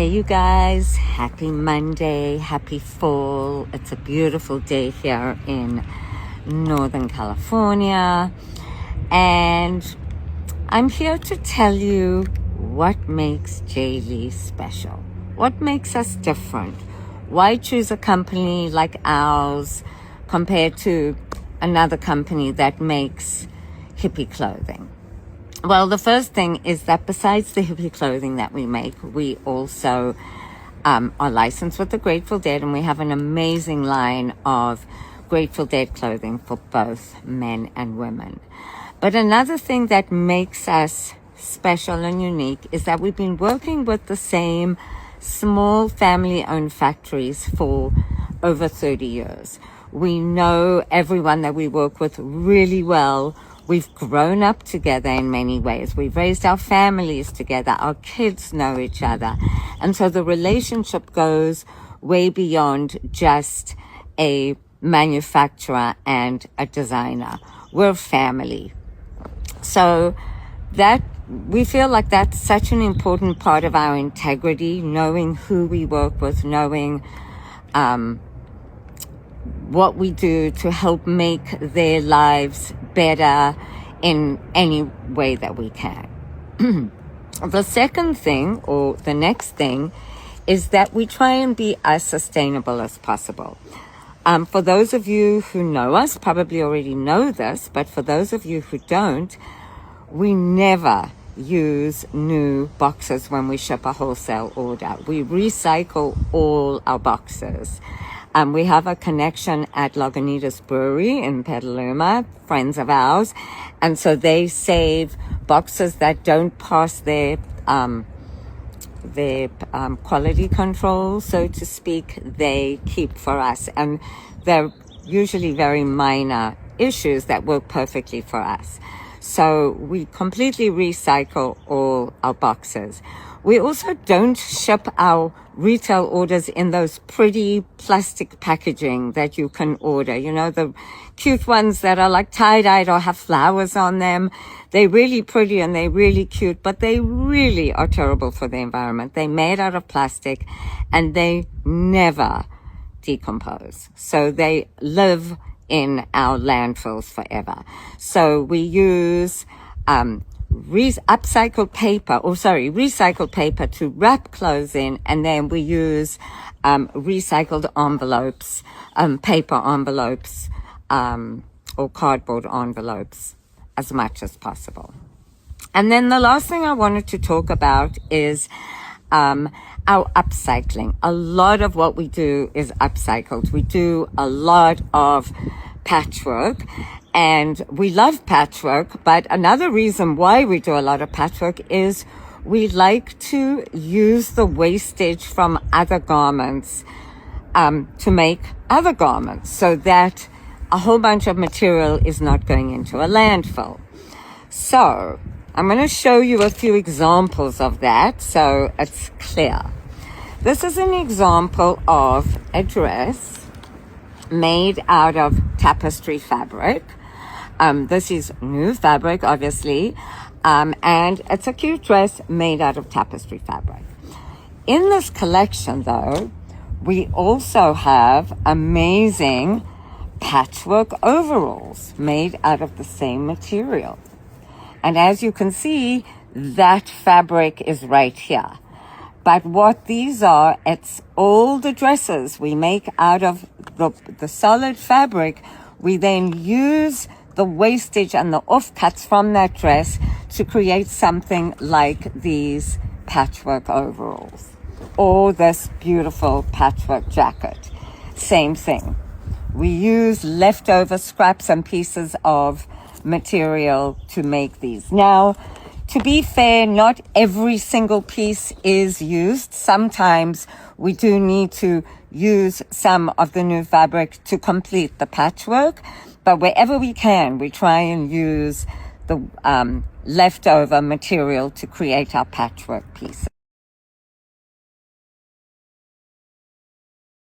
Hey you guys, happy Monday, happy fall. It's a beautiful day here in Northern California, and I'm here to tell you what makes Jayli special. What makes us different? Why choose a company like ours compared to another company that makes hippie clothing? Well, the first thing is that besides the hippie clothing that we make, we also are licensed with the Grateful Dead, and we have an amazing line of Grateful Dead clothing for both men and women. But another thing that makes us special and unique is that we've been working with the same small family-owned factories for over 30 years. We know everyone that we work with really well. We've grown up together in many ways. We've raised our families together. Our kids know each other. And so the relationship goes way beyond just a manufacturer and a designer. We're family. So that we feel like that's such an important part of our integrity, knowing who we work with, knowing what we do to help make their lives better in any way that we can. The second thing, or the next thing, is that we try and be as sustainable as possible. For those of you who know us, probably already know this, but for those of you who don't, we never use new boxes when we ship a wholesale order. We recycle all our boxes. We have a connection at Lagunitas Brewery in Petaluma, friends of ours, and so they save boxes that don't pass their quality control, so to speak. They keep for us, and they're usually very minor issues that work perfectly for us. So we completely recycle all our boxes. We also don't ship our retail orders in those pretty plastic packaging that you can order. You know, the cute ones that are like tie-dyed or have flowers on them. They're really pretty and they're really cute, but they really are terrible for the environment. They're made out of plastic and they never decompose. So they live in our landfills forever. So we use recycled paper to wrap clothes in, and then we use recycled envelopes, paper envelopes, or cardboard envelopes as much as possible. And then the last thing I wanted to talk about is our upcycling. A lot of what we do is upcycled. We do a lot of patchwork, and we love patchwork, but another reason why we do a lot of patchwork is we like to use the wastage from other garments to make other garments, so that a whole bunch of material is not going into a landfill. So I'm going to show you a few examples of that so it's clear. This is an example of a dress made out of tapestry fabric. This is new fabric, obviously, and it's a cute dress made out of tapestry fabric. In this collection, though, we also have amazing patchwork overalls made out of the same material. And as you can see, that fabric is right here. But what these are, it's all the dresses we make out of the solid fabric. We then use the wastage and the offcuts from that dress to create something like these patchwork overalls or this beautiful patchwork jacket. Same thing. We use leftover scraps and pieces of material to make these. Now, to be fair, not every single piece is used. Sometimes we do need to use some of the new fabric to complete the patchwork, but wherever we can, we try and use the leftover material to create our patchwork pieces.